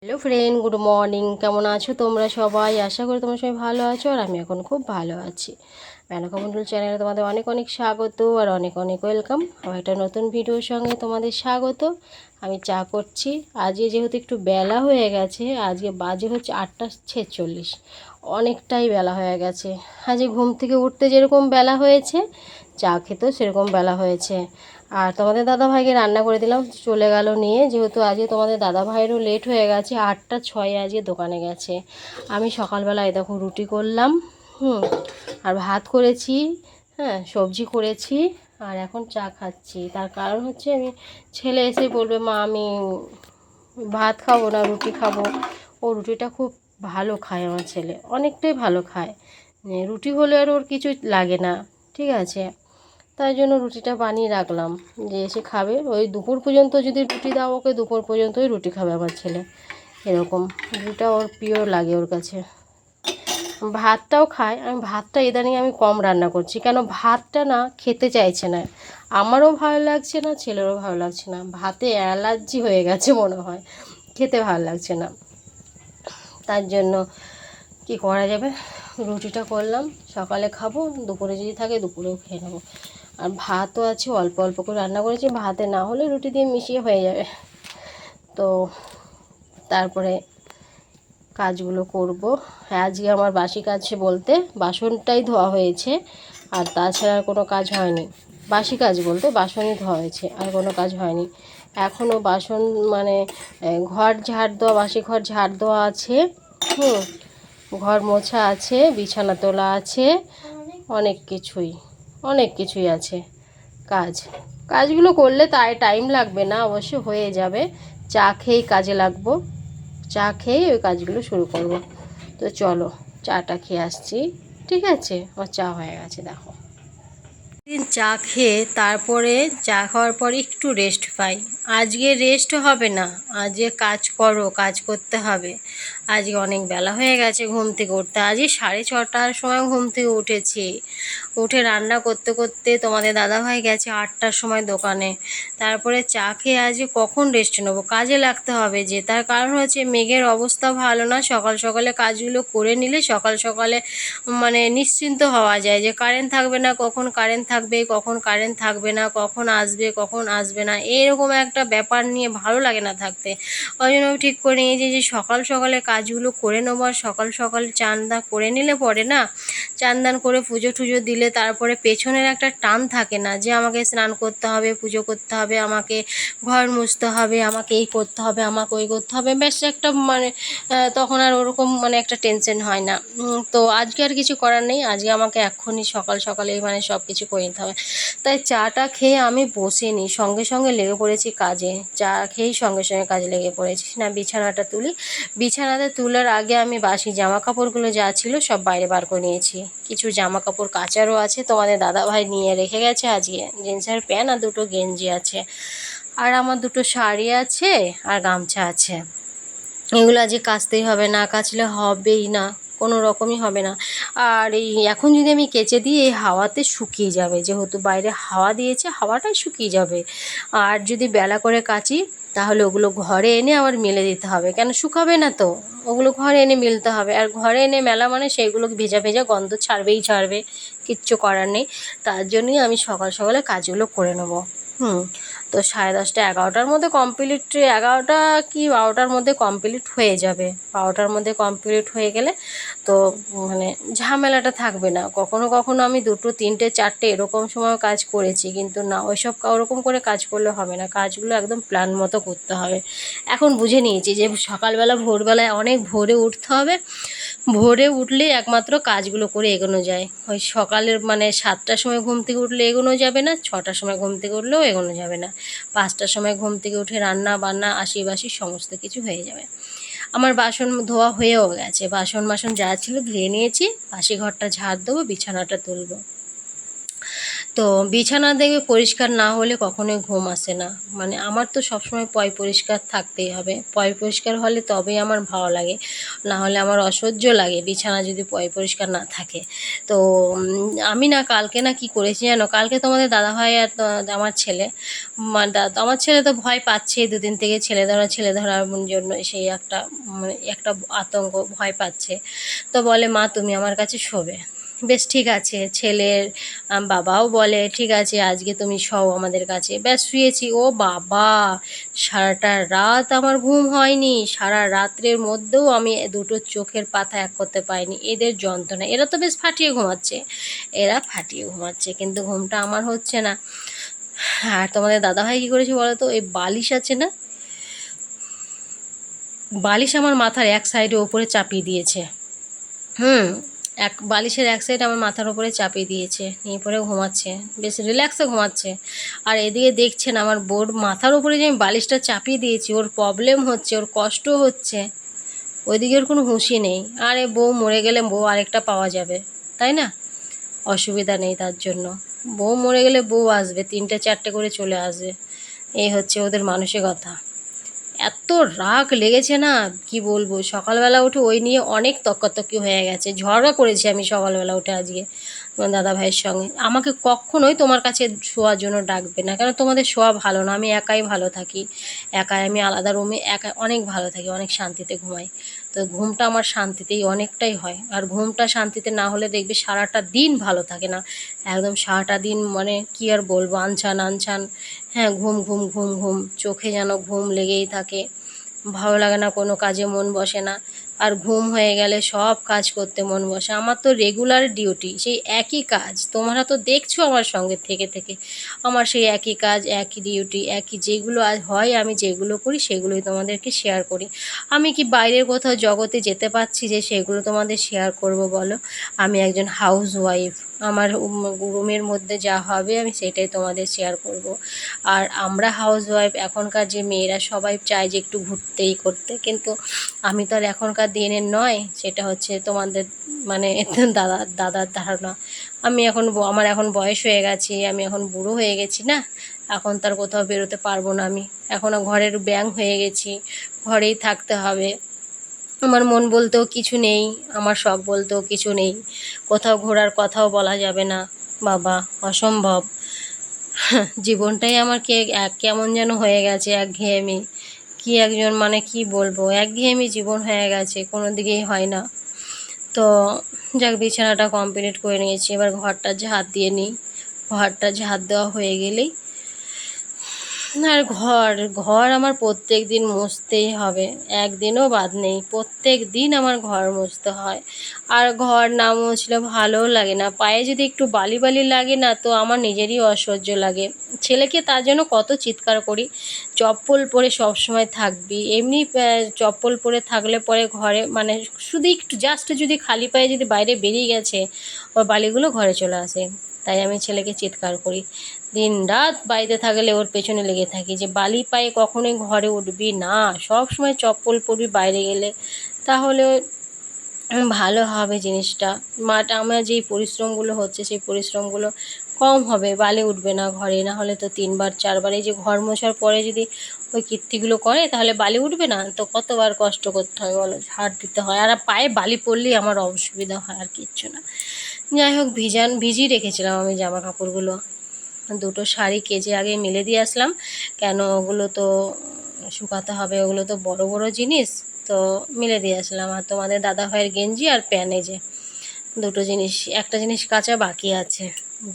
Hello friend, good morning. কেমন আছো তোমরা সবাই? আশা করি তোমরা সবাই ভালো আছো, আর আমি এখন খুব ভালো আছি। মেনকা মণ্ডল চ্যানেলে তোমাদের অনেক অনেক স্বাগত আর অনেক অনেক ওয়েলকাম। আমার একটা নতুন ভিডিওর সঙ্গে তোমাদের স্বাগত। আমি চা করছি। আজকে যেহেতু একটু বেলা হয়ে গেছে, আজকে বাজে হচ্ছে 8:46, অনেকটাই বেলা হয়ে গেছে। আজকে ঘুম থেকে উঠতে যেরকম বেলা হয়েছে, চা খেতেও সেরকম বেলা হয়েছে। আর তোমাদের দাদাভাইকে রান্না করে দিলাম, চলে গেল নিয়ে। যেহেতু আজকে তোমাদের দাদাভাইয়েরও লেট হয়ে গেছে, 8:06 আজকে দোকানে গেছে। আমি সকালবেলায় দেখো রুটি করলাম, আর ভাত করেছি, হ্যাঁ সবজি করেছি, আর এখন চা খাচ্ছি। তার কারণ হচ্ছে আমি ছেলে এসে বলবে মা আমি ভাত খাবো না রুটি খাবো। ও রুটিটা খুব ভালো খায়, আমার ছেলে অনেকটাই ভালো খায়। রুটি হলে আর ওর কিছু লাগে না, ঠিক আছে। তাই জন্য রুটিটা বানিয়ে রাখলাম, যে এসে খাবে। ওই দুপুর পর্যন্ত যদি রুটি দাও ওকে, দুপুর পর্যন্তই রুটি খাবে আমার ছেলে, এরকম। রুটিটা ওর প্রিয় লাগে ওর কাছে। ভাতটাও খায়। আমি ভাতটা ইদানিং আমি কম রান্না করছি, কেন ভাতটা না খেতে চাইছে না। আমারও ভালো লাগছে না, ছেলেরও ভালো লাগছে না। ভাতে অ্যালার্জি হয়ে গেছে মনে হয়, খেতে ভালো লাগছে না। তার জন্য কি করা যাবে, রুটিটা করলাম, সকালে খাবো, দুপুরে যদি থাকে দুপুরেও খেয়ে নেবো। আর ভাতও আছে, অল্প অল্প করে রান্না করেছি, ভাতে না হলে রুটি দিয়ে মিশিয়ে হয়ে যাবে। তো তারপরে কাজগুলো করব। আজকে আমার বাসি কাজ বলতে বাসনটাই ধোয়া হয়েছে, আর তাছাড়া আর কোনো কাজ হয়নি। বাসি কাজ বলতে বাসনই ধোয়া হয়েছে, আর কোনো কাজ হয়নি। এখনও বাসন মানে ঘর ঝাড় দেওয়া, বাসি ঘর ঝাড় দেওয়া আছে, ঘর মোছা আছে, বিছানা তোলা আছে, অনেক কিছুই অনেক কিছুই আছে কাজ। কাজগুলো করলে তাই টাইম লাগবে না, অবশ্য হয়ে যাবে। চা খেয়েই কাজে লাগবো, চা খেয়ে ওই কাজগুলো শুরু করব। তো চলো চাটা খেয়ে আসছি, ঠিক আছে। আমার চা হয়ে গেছে দেখো। দিন চা খেয়ে তারপরে চা খাওয়ার পরে একটু রেস্ট পাই। আজকে রেস্ট হবে না, আজকে কাজ করো, কাজ করতে হবে। আজকে অনেক বেলা হয়ে গেছে ঘুম থেকে উঠতে। আজকে 6:30টার সময় ঘুম থেকে উঠেছি। উঠে রান্না করতে করতে তোমাদের দাদাভাই গেছে 8টার সময় দোকানে। তারপরে চা খেয়ে আজকে কখন রেস্ট নেবো, কাজে লাগতে হবে যে। তার কারণ হচ্ছে মেঘের অবস্থা ভালো না। সকাল সকালে কাজগুলো করে নিলে সকাল সকালে মানে নিশ্চিন্ত হওয়া যায়, যে কারেন্ট থাকবে না, কখন কারেন্ট থাকবে, কখন কারেন্ট থাকবে না, কখন আসবে কখন আসবে না, এরকম একটা ব্যাপার নিয়ে ভালো লাগে না থাকতে। ওই জন্য আমি ঠিক করে নিয়েছি যে সকাল সকালে কাজগুলো করে নেবো। আর সকাল সকালে চান দান করে নিলে পরে না, চান দান করে পুজো টুজো দিলে তারপরে পেছনের একটা টান থাকে না, যে আমাকে স্নান করতে হবে, পুজো করতে হবে, আমাকে ঘর মুছতে হবে, আমাকে এই করতে হবে, আমাকে ওই করতে হবে। বেশ একটা মানে তখন আর ওরকম মানে একটা টেনশন হয় না। তো আজকে আর কিছু করার নেই, আজকে আমাকে এক্ষুনি সকাল সকালেই মানে সব কিছু করে নিতে হবে। তাই চাটা খেয়ে আমি বসিনি, সঙ্গে সঙ্গে লেগে পড়েছি কাজে। চা খেয়েই সঙ্গে সঙ্গে কাজে লেগে পড়েছি। না বিছানাটা তুলি, বিছানাতে তোলার আগে আমি বাসি জামা কাপড়গুলো যা ছিল সব বাইরে বার করে নিয়েছি। কিছু জামা কাপড় কাচারও আছে, তোমাদের দাদাভাই নিয়ে রেখে গেছে আজকে। জিন্সের প্যান্ট আর দুটো গেঞ্জি আছে, আর আমার দুটো শাড়ি আছে, আর গামছা আছে। এগুলো আজকে কাচতেই হবে, না কাচলে হবেই না, কোনো রকমই হবে না। আর এই এখন যদি আমি কেচে দিই এই হাওয়াতে শুকিয়ে যাবে, যেহেতু বাইরে হাওয়া দিয়েছে হাওয়াটাই শুকিয়ে যাবে। আর যদি বেলা করে কাচি তাহলে ওগুলো ঘরে এনে আবার মেলে দিতে হবে, কেন শুকাবে না তো। ওগুলো ঘরে এনে মেলতে হবে, আর ঘরে এনে মেলা মানে সেইগুলো ভেজা ভেজা গন্ধ ছাড়বেই ছাড়বে, কিচ্ছু করার নেই। তার জন্যই আমি সকাল সকালে কাজগুলো করে নেবো। তো 10:30 11টার মধ্যে কমপ্লিট, 11টা কি 12টার মধ্যে কমপ্লিট হয়ে যাবে। 12টার মধ্যে কমপ্লিট হয়ে গেলে তো মানে ঝামেলাটা থাকবে না। কখনো কখনো আমি 2টো 3টে 4টে এরকম সময় কাজ করেছি, কিন্তু না, ওইসব ওরকম করে কাজ করলে হবে না। কাজগুলো একদম প্ল্যান মতো করতে হবে। এখন বুঝে নিয়েছি যে সকালবেলা ভোরবেলায় অনেক ভোরে উঠতে হবে। ভোরে উঠলেই একমাত্র কাজগুলো করে এগোনো যায়। ওই সকালের মানে 7টার সময় ঘুম থেকে উঠলে এগোনো যাবে না, 6টার সময় ঘুম থেকে উঠলেও এগোনো যাবে না। 5টার সময় ঘুম থেকে উঠে রান্না বান্না আশিবাসি সমস্ত কিছু হয়ে যাবে। আমার বাসন ধোয়া হয়েও গেছে, বাসন যা ছিল ধুয়ে নিয়েছি। বাসি ঘরটা ঝাড় দেবো, বিছানাটা তুলবো। তো বিছানা দেখবে পরিষ্কার না হলে কখনোই ঘুম আসে না। মানে আমার তো সবসময় পরিষ্কার থাকতেই হবে, পরিষ্কার হলে তবেই আমার ভালো লাগে, না হলে আমার অসহ্য লাগে বিছানা যদি পরিষ্কার না থাকে। তো আমি না কালকে না কি করেছি জানো, কালকে তোমাদের দাদাভাই আর আমার ছেলে, আমার ছেলে তো ভয় পাচ্ছে দুদিন থেকে, ছেলে ধরার জন্য সেই একটা মানে একটা আতঙ্ক, ভয় পাচ্ছে। তো বলে মা তুমি আমার কাছে শোবে। বেশ ঠিক আছে, ছেলের বাবাও বলে ঠিক আছে আজকে তুমি শোও আমাদের কাছে। ব্যাস শুয়েছি, ও বাবা সারাটা রাত আমার ঘুম হয়নি, সারা রাত্রের মধ্যেও আমি দুটো চোখের পাতা এক করতে পারিনি, এদের যন্ত্রণা। এরা তো বেশ ফাটিয়ে ঘুমাচ্ছে কিন্তু ঘুমটা আমার হচ্ছে না। আর তোমাদের দাদাভাই কী করেছে বলো তো, এই বালিশ আছে না, বালিশ আমার মাথার এক সাইডে ওপরে চাপিয়ে দিয়েছে। হুম, বালিশের এক সাইড আমার মাথার উপরে চাপিয়ে দিয়েছে, নিয়ে পরে ঘুমাচ্ছে, বেশ রিল্যাক্সে ঘুমাচ্ছে। আর এদিকে দেখছেন আমার বোর মাথার উপরে যে আমি বালিশটা চাপিয়ে দিয়েছি, ওর প্রবলেম হচ্ছে, ওর কষ্ট হচ্ছে, ওইদিকে ওর কোনো হুঁশই নেই। আরে বউ মরে গেলে বউ আরেকটা পাওয়া যাবে, তাই না? অসুবিধা নেই তার জন্য। বউ মরে গেলে বউ আসবে, 3টে 4টে করে চলে আসবে, এই হচ্ছে ওদের মানসিকতা। এত রাগ লেগেছে না কি বলবো, সকালবেলা উঠে ওই নিয়ে অনেক তর্কাতর্কি হয়ে গেছে, ঝগড়া করেছি আমি সকালবেলা উঠে আজকে তোমার দাদা ভাইয়ের সঙ্গে। আমাকে কখনোই তোমার কাছে শোয়ার জন্য ডাকবে না, কেন তোমাদের শোয়া ভালো না, আমি একাই ভালো থাকি, একাই আমি আলাদা রুমে একা অনেক ভালো থাকি, অনেক শান্তিতে ঘুমাই। তো ঘুমটা আমার শান্তিতেই অনেকটাই হয়, আর ঘুমটা শান্তিতে না হলে দেখবে সারাটা দিন ভালো থাকে না, একদম সারাটা দিন মানে কি আর বলবো, আনছান আনছান। হ্যাঁ, ঘুম ঘুম ঘুম ঘুম, চোখে যেন ঘুম লেগেই থাকে, ভালো লাগে না, কোনো কাজে মন বসে না। আর ঘুম হয়ে গেলে সব কাজ করতে মন বসে। আমার তো রেগুলার ডিউটি, সেই একই কাজ, তোমরা তো দেখছো আমার সঙ্গে থেকে থেকে আমার সেই একই কাজ, একই ডিউটি, একই যেগুলো আজ হয়, আমি যেগুলো করি সেগুলোই তোমাদেরকে শেয়ার করি। আমি কি বাইরের কোথাও জগতে যেতে পারছি যে সেগুলো তোমাদের শেয়ার করব বলো? আমি একজন হাউস ওয়াইফ, আমার রুমের মধ্যে যা হবে আমি সেটাই তোমাদের শেয়ার করব। আর আমরা হাউস ওয়াইফ এখনকার যে মেয়েরা সবাই চায় যে একটু ঘুরতেই করতে, কিন্তু আমি তো আর এখনকার দিনের নয়, সেটা হচ্ছে তোমাদের মানে দাদার ধারণা। আমি এখন আমার এখন বয়স হয়ে গেছে, আমি এখন বুড়ো হয়ে গেছি না, এখন তার কোথাও বেরোতে পারবো না আমি, এখন ঘরের ব্যাঙ হয়ে গেছি, ঘরেই থাকতে হবে। আমার মন বলতেও কিছু নেই, আমার শখ বলতেও কিছু নেই, কোথাও ঘোরার কথাও বলা যাবে না, বাবা অসম্ভব। জীবনটাই আমার কেমন যেন হয়ে গেছে, একঘেয়েমি, কি একজন মানে কি বলবো, একঘেয়েমি জীবন হয়ে গেছে, কোনো দিকেই হয় না। তো যাক, বিছানাটা কমপ্লিট করে নিয়েছি, এবার ঘরটা ঝাঁট দিয়ে নিই, ঘরটা ঝাঁট দেওয়া হয়ে গেলেই। আর ঘর ঘর আমার প্রত্যেক দিন মুছতেই হবে, একদিনও বাদ নেই, প্রত্যেক দিন আমার ঘর মুছতে হয়। আর ঘর না মুছলে ভালোও লাগে না, পায়ে যদি একটু বালি বালি লাগে না তো আমার নিজেরই অসহ্য লাগে। ছেলেকে তার জন্য কত চিৎকার করি, চপ্পল পরে সবসময় থাকবি, এমনি চপ্পল পরে থাকলে পরে ঘরে মানে শুধু একটু জাস্ট যদি খালি পায়ে যদি বাইরে বেরিয়ে গেছে ওর বালিগুলো ঘরে চলে আসে। তাই আমি ছেলেকে চিৎকার করি, দিন রাত বাড়িতে থাকলে ওর পেছনে লেগে থাকি যে বালি পায়ে কখনোই ঘরে উঠবি না, সব সময় চপ্পল পরবি বাইরে গেলে, তাহলে ভালো হবে জিনিসটা। আমার যেই পরিশ্রমগুলো হচ্ছে সেই পরিশ্রমগুলো কম হবে, বালি উঠবে না ঘরে, না হলে তো 3বার 4বার এই যে ঘর মোছার পরে যদি ওই কীর্তিগুলো করে তাহলে বালি উঠবে না, তো কতবার কষ্ট করতে হয় বলো, ঝাড় দিতে হয়, আর পায়ে বালি পড়লেই আমার অসুবিধা হয়, আর কিচ্ছু না। যাই হোক, ভিজিয়ে রেখেছিলাম আমি জামা কাপড়গুলো, দুটো শাড়ি কেচে আগে মেলে দিয়ে আসলাম, কেন ওগুলো তো শুকাতে হবে, ওগুলো তো বড় বড় জিনিস, তো মেলে দিয়ে আসলাম। আর তোমাদের দাদা ভাইয়ের গেঞ্জি আর প্যান্ট, এই যে দুটো জিনিস, একটা জিনিস কাচা বাকি আছে,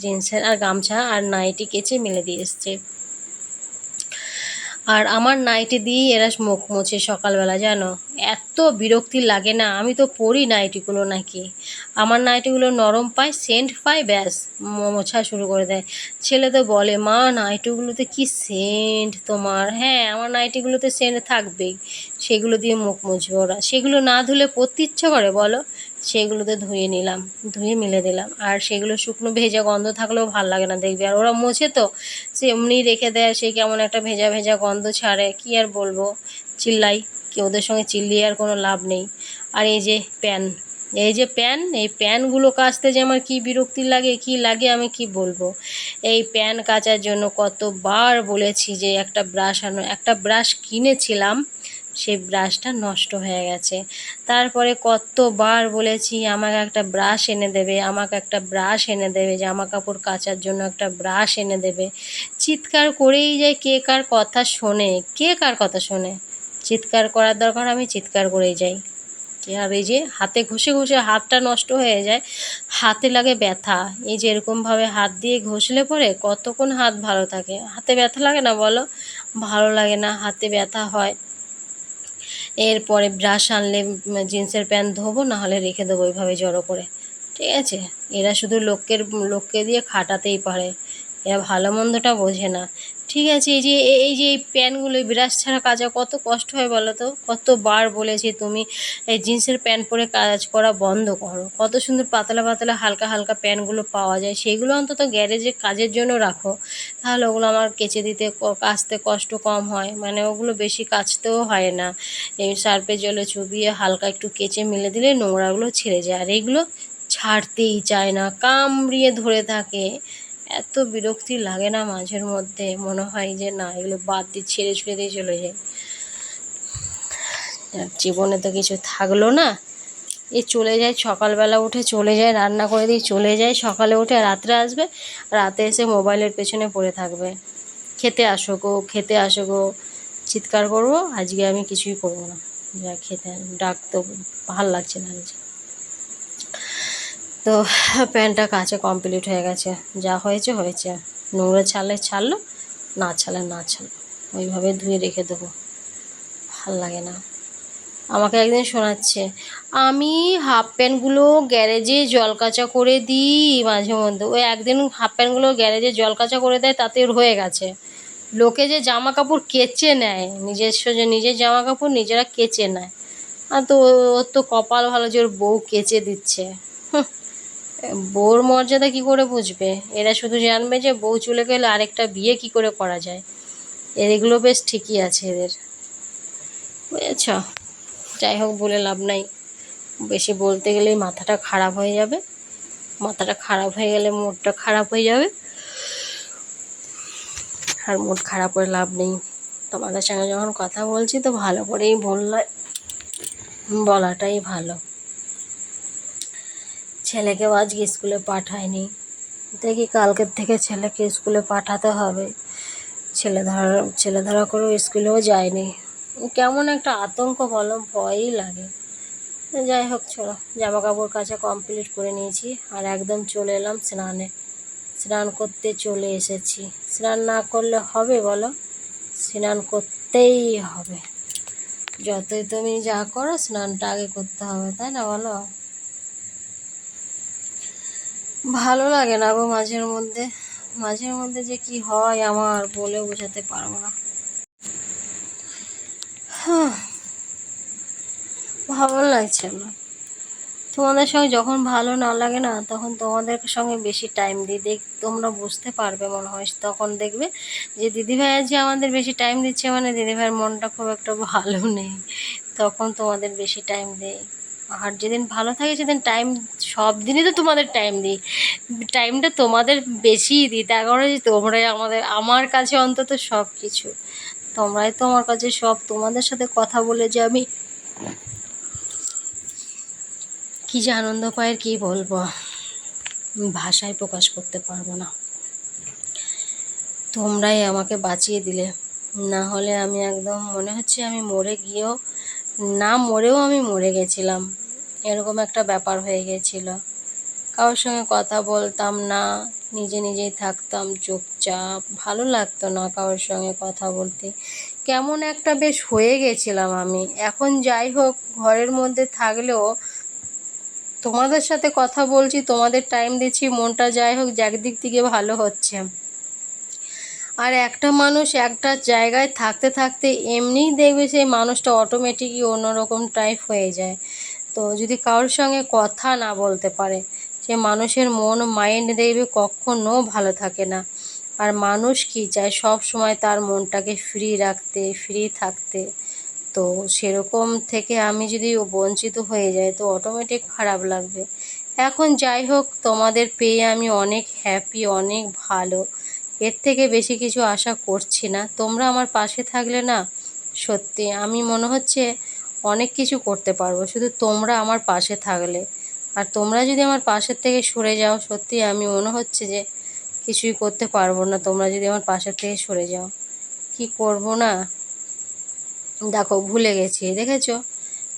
জিন্সের আর গামছা আর নাইটি কেচে মেলে দিয়ে এসছে। আর আমার নাইটি দিয়েই এরা মুখ মোছে সকালবেলা, জানো এত বিরক্তি লাগে না, আমি তো পরি নাইটিগুলো নাকি, আমার নাইটিগুলো নরম পায়, সেন্ট পায়, ব্যাস মোছা শুরু করে দেয়। ছেলে তো বলে মা নাইটিগুলোতে কি সেন্ট তোমার, হ্যাঁ আমার নাইটিগুলোতে সেন্ট থাকবেই, সেগুলো দিয়ে মুখ মুছবে ওরা, সেগুলো না ধুলে পরতে ইচ্ছা করে বলো, সেগুলোতে ধুয়ে নিলাম, ধুয়ে মেলে দিলাম। আর সেগুলো শুকনো ভেজা গন্ধ থাকলেও ভাল লাগে না দেখবি, আর ওরা মোছে তো সে এমনি রেখে দেয়, সে কেমন একটা ভেজা ভেজা গন্ধ ছাড়ে, কি আর বলবো, চিল্লাই, কি ওদের সঙ্গে চিল্লিয়ে আর কোনো লাভ নেই। আর এই যে প্যান, এই প্যানগুলো কাচতে যে আমার কি বিরক্তি লাগে, কি লাগে আমি কি বলবো, এই প্যান কাচার জন্য কতবার বলেছি যে একটা ব্রাশ আনো, একটা ব্রাশ কিনেছিলাম, সেই ব্রাশটা নষ্ট হয়ে গেছে। তারপরে কতবার বলেছি আমাকে একটা ব্রাশ এনে দেবে, আমাকে একটা ব্রাশ এনে দেবে, জামা কাপড় কাচার জন্য একটা ব্রাশ এনে দেবে। চিৎকার করেই যায়, কে কার কথা শোনে, কে কার কথা শোনে। চিৎকার করার দরকার আমি চিৎকার করেই যাই। আর এই যে হাতে ঘষে ঘষে হাতটা নষ্ট হয়ে যায়, হাতে লাগে ব্যথা। এই যে এরকমভাবে হাত দিয়ে ঘষলে পরে কতক্ষণ হাত ভালো থাকে? হাতে ব্যথা লাগে না বলো? ভালো লাগে না, হাতে ব্যথা হয়। এরপরে ব্রাশ আনলে জিন্সের প্যান্ট ধোবো, নাহলে রেখে দেবো ওইভাবে জড়ো করে। ঠিক আছে, এরা শুধু লোককে দিয়ে খাটাতেই পারে, এরা ভালো মন্দটা বোঝে না। ঠিক আছে, এই প্যান্টগুলো ব্রাশ ছাড়া কাচা কত কষ্ট হয় বলো তো? কতবার বলেছি তুমি এই জিন্সের প্যান্ট পরে কাজ করা বন্ধ করো। কত সুন্দর পাতলা পাতলা হালকা হালকা প্যান্টগুলো পাওয়া যায়, সেইগুলো অন্তত গ্যারেজে কাজের জন্য রাখো, তাহলে ওগুলো আমার কেচে দিতে কাচতে কষ্ট কম হয়, মানে ওগুলো বেশি কাচতেও হয় না। এই সার্ফের জলে চুবিয়ে হালকা একটু কেচে মেলে দিলে নোংরাগুলো ছেড়ে যায়। আর এইগুলো ছাড়তেই চায় না, কামড়িয়ে ধরে থাকে। এত বিরক্তি লাগে না মাঝের মধ্যে, মনে হয় যে না এগুলো বাদ দিয়ে ছেড়ে ছুড়ে দিয়ে চলে যায়। জীবনে তো কিছু থাকলো না, এ চলে যায়, সকালবেলা উঠে চলে যায়, রান্না করে দিয়ে চলে যায়, সকালে উঠে রাত্রে আসবে, রাতে এসে মোবাইলের পেছনে পড়ে থাকবে। খেতে আসো গো, খেতে আসো গো। চিৎকার করবো, আজকে আমি কিছুই করবো না, যা খেতে ডাক তো ভাল লাগছে না আজকে। তো প্যান্টটা কাচা কমপ্লিট হয়ে গেছে, যা হয়েছে হয়েছে। নোংরা ছাড়লে ছাড়লো, না ছাড়লে না ছাড়লো, ওইভাবে ধুয়ে রেখে দেবো। ভাল লাগে না। আমাকে একদিন শোনাচ্ছে, আমি হাফ প্যান্টগুলো গ্যারেজে জল কাচা করে দিই মাঝে মধ্যে। ওই একদিন হাফ প্যান্টগুলো গ্যারেজে জল কাচা করে দেয়, তাতে ওর হয়ে গেছে। লোকে যে জামা কাপড় কেচে নেয়, নিজের জামা কাপড় নিজেরা কেচে নেয়, আর তো ওর তো কপাল ভালো যে ওর বউ কেচে দিচ্ছে। বউর মর্যাদা কি করে বুঝবে? এরা শুধু জানবে যে বউ চলে গেলে আরেকটা বিয়ে কি করে করা যায়। এগুলো বেশ ঠিকই আছে এদের, বুঝেছ? যাই হোক, বলে লাভ নাই, বেশি বলতে গেলেই মাথাটা খারাপ হয়ে যাবে। মাথাটা খারাপ হয়ে গেলে মুডটা খারাপ হয়ে যাবে, আর মুড খারাপ করে লাভ নেই। তোমাদের সঙ্গে যখন কথা বলছি তো ভালো করেই বলাটাই ভালো। ছেলেকেও আজকে স্কুলে পাঠায়নি, দেখি কালকের থেকে ছেলেকে স্কুলে পাঠাতে হবে। ছেলে ধরা করেও স্কুলেও যায়নি, কেমন একটা আতঙ্ক বলো, ভয়ই লাগে। যাই হোক, চলো, জামা কাপড় কাচা কমপ্লিট করে নিয়েছি, আর একদম চলে এলাম স্নানে। স্নান করতে চলে এসেছি। স্নান না করলে হবে বলো? স্নান করতেই হবে, যতই তুমি যা করো স্নানটা আগে করতে হবে, তাই না বলো? ভালো লাগে না গো মাঝের মধ্যে যে কি হয় আমার বলে বোঝাতে পারবো না। ভালো লাগছে না। তোমাদের সঙ্গে যখন ভালো না লাগে না, তখন তোমাদের সঙ্গে বেশি টাইম দিই, তোমরা বুঝতে পারবে মনে হয়। তখন দেখবে যে দিদিভাই আজ আমাদের বেশি টাইম দিচ্ছে, মানে দিদিভাইয়ের মনটা খুব একটা ভালো নেই, তখন তোমাদের বেশি টাইম দেয়। আর যেদিন ভালো থাকে সেদিন টাইম, সব দিনই তো তোমাদের টাইম দিই, টাইমটা তোমাদের বেশিই দিই, তার কারণে তোমরাই আমার কাছে অন্তত সব কিছু। তোমরাই তো আমার কাছে সব। তোমাদের সাথে কথা বলে যে আমি কী যে আনন্দ পাই, আর কী বলবো, ভাষায় প্রকাশ করতে পারবো না। তোমরাই আমাকে বাঁচিয়ে দিলে, না হলে আমি একদম মনে হচ্ছে আমি মরেও আমি মরে গেছিলাম, এরকম একটা ব্যাপার হয়ে গেছিল। কারোর সঙ্গে কথা বলতাম না, নিজেই থাকতাম চুপচাপ, ভালো লাগতো না কারোর সঙ্গে কথা বলতে, কেমন একটা বেশ হয়ে গেছিলাম আমি। এখন যাই হোক, ঘরের মধ্যে থাকলেও তোমাদের সাথে কথা বলছি, তোমাদের টাইম দিচ্ছি, মনটা যাই হোক একদিক থেকে ভালো হচ্ছে। আর একটা মানুষ একটা জায়গায় থাকতে থাকতে এমনিই দেখবে সেই মানুষটা অটোমেটিকই অন্যরকম টাইপ হয়ে যায়। তো যদি কারোর সঙ্গে কথা না বলতে পারে, সে মানুষের মন মাইন্ড দেখবে কখনো ভালো থাকে না। আর মানুষ কি চায়, সব সময় তার মনটাকে ফ্রি থাকতে। তো সেরকম থেকে আমি যদি বঞ্চিত হয়ে যাই তো অটোমেটিক খারাপ লাগবে। এখন যাই হোক, তোমাদের পেয়ে আমি অনেক হ্যাপি, অনেক ভালো। এর থেকে বেশি কিছু আশা করছি না। তোমরা আমার পাশে থাকলে না, সত্যি আমি মনে হচ্ছে অনেক কিছু করতে পারবো, শুধু তোমরা আমার পাশে থাকলে। আর তোমরা যদি আমার পাশের থেকে সরে যাও, সত্যি আমি মনে হচ্ছে যে কিছুই করতে পারবো না। তোমরা যদি আমার পাশের থেকে সরে যাও, কি করব না। দেখো ভুলে গেছি, দেখেছো?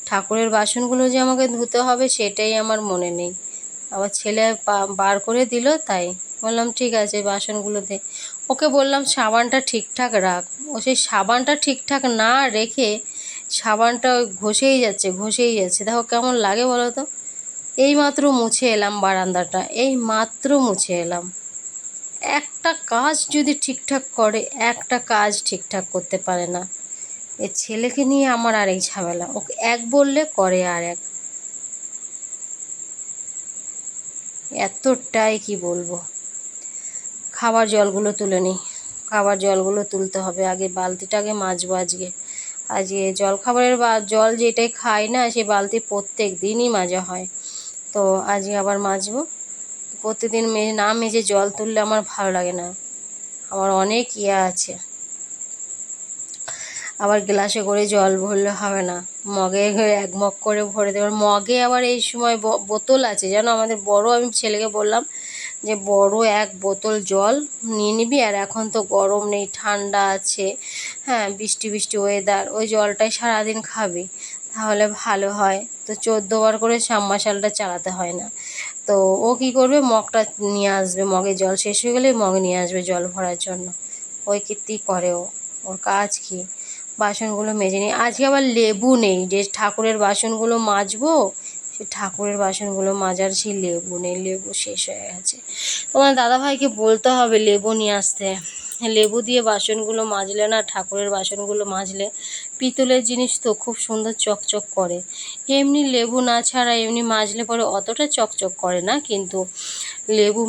ঠাকুরের বাসনগুলো যে আমাকে ধুতে হবে সেটাই আমার মনে নেই। আবার ছেলে বার করে দিল, তাই বললাম ঠিক আছে বাসনগুলো দে। ওকে বললাম সাবানটা ঠিকঠাক রাখ। ও সেই সাবানটা ঠিকঠাক না রেখে সাবানটা ওই ঘষেই যাচ্ছে। দেখো কেমন লাগে বলো তো। এইমাত্র মুছে এলাম বারান্দাটা, এই মাত্র মুছে এলাম। একটা কাজ যদি ঠিকঠাক করে, একটা কাজ ঠিকঠাক করতে পারে না। এ ছেলেকে নিয়ে আমার আর এই ঝামেলা, ওকে এক বললে করে আর এক। এতটাই কি বলবো। খাবার জলগুলো তুলে নিই, খাবার জলগুলো তুলতে হবে। আগে বালতিটাকে মাজবো। আজকে জলখাবারের জল যেটাই খাই না, সেই বালতি প্রত্যেক দিনই মাজা হয়। তো আজকে আবার মাজবো। প্রতিদিন না মেজে জল তুললে আমার ভালো লাগে না। আমার অনেক আছে। আবার গ্লাসে করে জল ভরলে হবে না, মগে এক মগ করে ভরে দেবার। মগে আবার এই সময় বোতল আছে জানো আমাদের বড়। আমি ছেলেকে বললাম যে বড় এক বোতল জল নিয়ে নিবি। আর এখন তো গরম নেই, ঠান্ডা আছে, হ্যাঁ বৃষ্টি বৃষ্টি ওয়েদার, ওই জলটাই সারাদিন খাবি, তাহলে ভালো হয়। তো 14 বার করে সাবমার্শালটা চালাতে হয় না। তো ও কি করবে, মগটা নিয়ে আসবে, মগে জল শেষ হয়ে গেলে মগ নিয়ে আসবে জল ভরার জন্য। ওই কীর্তি করে ও, ওর কাজ কি। বাসনগুলো মেজে নিই। আজকে আবার লেবু নেই, যে ঠাকুরের বাসনগুলো মাজবো, সে ঠাকুরের বাসনগুলো মাজার সেই লেবু নেই, লেবু শেষ হয়ে গেছে। তোমার দাদাভাইকে বলতে হবে লেবু নিয়ে আসতে। লেবু দিয়ে বাসনগুলো মাজলে না, ঠাকুরের বাসনগুলো মাজলে, পিতলের জিনিস তো খুব সুন্দর চকচক করে। এমনি লেবু না ছাড়া এমনি মাজলে পরে অতটা চকচক করে না, কিন্তু লেবু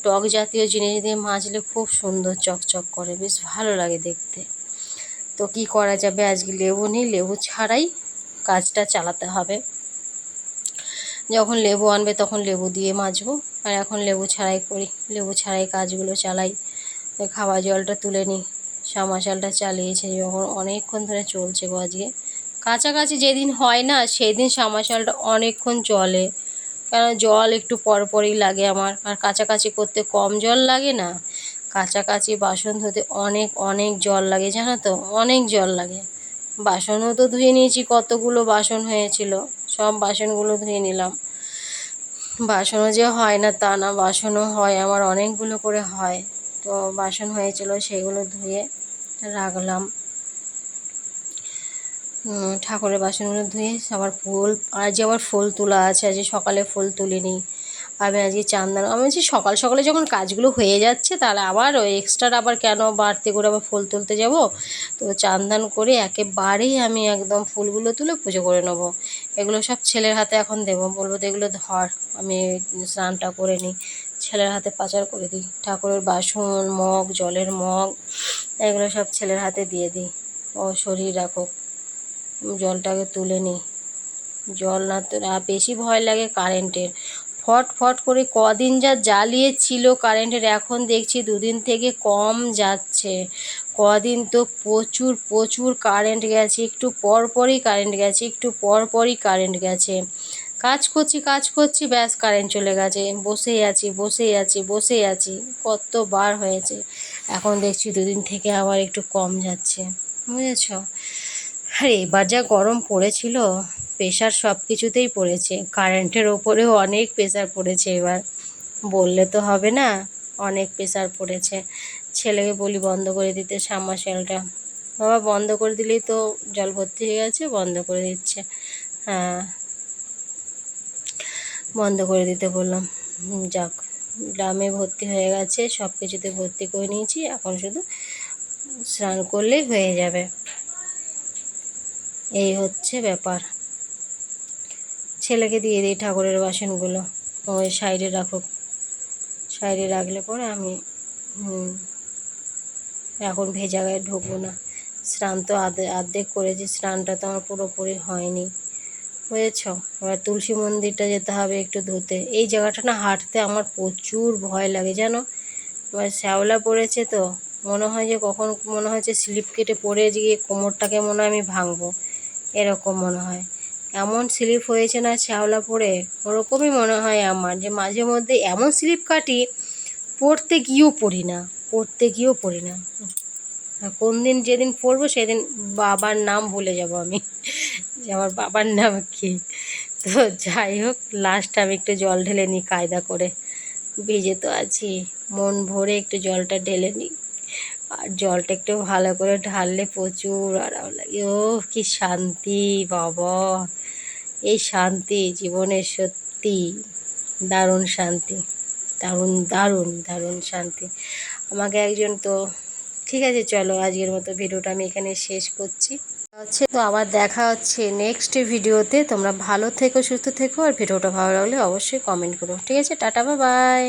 টক জাতীয় জিনিস দিয়ে মাজলে খুব সুন্দর চকচক করে, বেশ ভালো লাগে দেখতে। তো কি করা যাবে, আজকে লেবু নেই, লেবু ছাড়াই কাজটা চালাতে হবে। যখন লেবু আনবে তখন লেবু দিয়ে মাজবো, আর এখন লেবু ছাড়াই করি, লেবু ছাড়াই কাজগুলো চালাই। খাওয়া জলটা তুলে নিই। সাবমার্শালটা চালিয়েছে যখন অনেকক্ষণ ধরে চলছে গো। আজকে কাছাকাছি যেদিন হয় না সেই দিন সাবমার্শালটা অনেকক্ষণ চলে, কারণ জল একটু পরপরই লাগে আমার। আর কাছাকাছি করতে কম জল লাগে না, কাছাকাছি বাসন ধুতে অনেক অনেক জল লাগে জানো তো, অনেক জল লাগে। বাসনও তো ধুয়ে নিয়েছি, কতগুলো বাসন হয়েছিল, সব বাসনগুলো ধুয়ে নিলাম। বাসনও যে হয় না তা না, বাসনও হয় আমার, অনেকগুলো করে হয়। তো বাসন হয়েছিল সেগুলো ধুয়ে রাখলাম। ঠাকুরের বাসনগুলো ধুয়ে আবার ফুল, আজ আবার ফুল তোলা আছে, আজকে সকালে ফুল তুলিনি। আমি আজকে চান্দান, আমি বলছি সকাল সকালে যখন কাজগুলো হয়ে যাচ্ছে তাহলে আবার ওই এক্সট্রা আবার কেন বাড়তি করে আবার ফুল তুলতে যাব। তো চান্দান করে একেবারেই আমি একদম ফুলগুলো তুলে পুজো করে নেবো। এগুলো সব ছেলের হাতে এখন দেবো, বলবো তো এগুলো ধর, আমি স্নানটা করে নিই, ছেলের হাতে পাচার করে দিই। ঠাকুরের বাসন, মগ, জলের মগ, এগুলো সব ছেলের হাতে দিয়ে দিই, ও শরীর রাখুক। জলটাকে তুলে নিই। জল না তো, আর বেশি ভয় লাগে কারেন্টের। ফট ফট করে কদিন যা জ্বালিয়েছিল কারেন্টের, এখন দেখছি দুদিন থেকে কম যাচ্ছে। কদিন তো প্রচুর প্রচুর কারেন্ট গেছে, একটু পরপরই কারেন্ট গেছে, একটু পরপরই কারেন্ট গেছে। কাজ করছি ব্যাস কারেন্ট চলে গেছে, বসেই আছি কতবার হয়েছে। এখন দেখছি দুদিন থেকে আবার একটু কম যাচ্ছে, বুঝেছ। আর এবার যা গরম পড়েছিল, প্রেশার সব কিছুতেই পড়েছে, কারেন্টের ওপরেও অনেক প্রেশার পড়েছে এবার, বললে তো হবে না, অনেক প্রেশার পড়েছে। ছেলেকে বলি বন্ধ করে দিতে সাবমার্শালটা, বাবা বন্ধ করে দিলেই তো জল ভর্তি হয়ে গেছে, বন্ধ করে দিচ্ছে। হ্যাঁ বন্ধ করে দিতে বললাম। যাক, ড্রামে ভর্তি হয়ে গেছে, সব কিছুতে ভর্তি করে নিয়েছি, এখন শুধু স্নান করলেই হয়ে যাবে, এই হচ্ছে ব্যাপার। ছেলেকে দিয়ে দিই ঠাকুরের বাসনগুলো, ওই সাইডে রাখুক, সাইডে রাখলে পরে আমি এখন ভেজা গায়ে ঢুকবো না। স্নান তো অর্ধেক করেছি, স্নানটা তো আমার পুরোপুরি হয়নি। বুঝেছ? এবার তুলসী মন্দিরটা যেতে হবে একটু ধুতে। এই জায়গাটা না হাঁটতে আমার প্রচুর ভয় লাগে জানো। এবার শ্যাওলা পড়েছে তো, মনে হয় যে কখন মনে হচ্ছে স্লিপ কেটে পড়ে গিয়ে কোমরটাকে মনে হয় আমি ভাঙবো, এরকম মনে হয়। এমন স্লিপ হয়েছে না শ্যাওলা পড়ে, ওরকমই মনে হয় আমার, যে মাঝে মধ্যে এমন স্লিপ কাটি পড়তে গিয়েও পড়ি না, পড়তে গিয়েও পড়ি না। আর কোন দিন যেদিন পড়বো সেদিন বাবার নাম ভুলে যাব আমি, যে আমার বাবার নাম কি। তো যাই হোক, লাস্ট আমি একটু জল ঢেলে নিই কায়দা করে, ভিজে তো আছি, মন ভরে একটু জলটা ঢেলে নিই। আর জলটা একটু ভালো করে ঢাললে প্রচুর আরাম লাগে। ও কি শান্তি বাবা, এই শান্তি জীবনের সত্যি দারুণ শান্তি, দারুণ দারুণ দারুণ শান্তি। আমাকে একজন তো, ঠিক আছে চলো আজকের মতো ভিডিওটা আমি এখানে শেষ করছি। তো আবার দেখা হচ্ছে নেক্সট ভিডিওতে। তোমরা ভালো থেকো, সুস্থ থেকো, আর ভিডিওটা ভালো লাগলে অবশ্যই কমেন্ট করো। ঠিক আছে, টাটা, বাই বাই।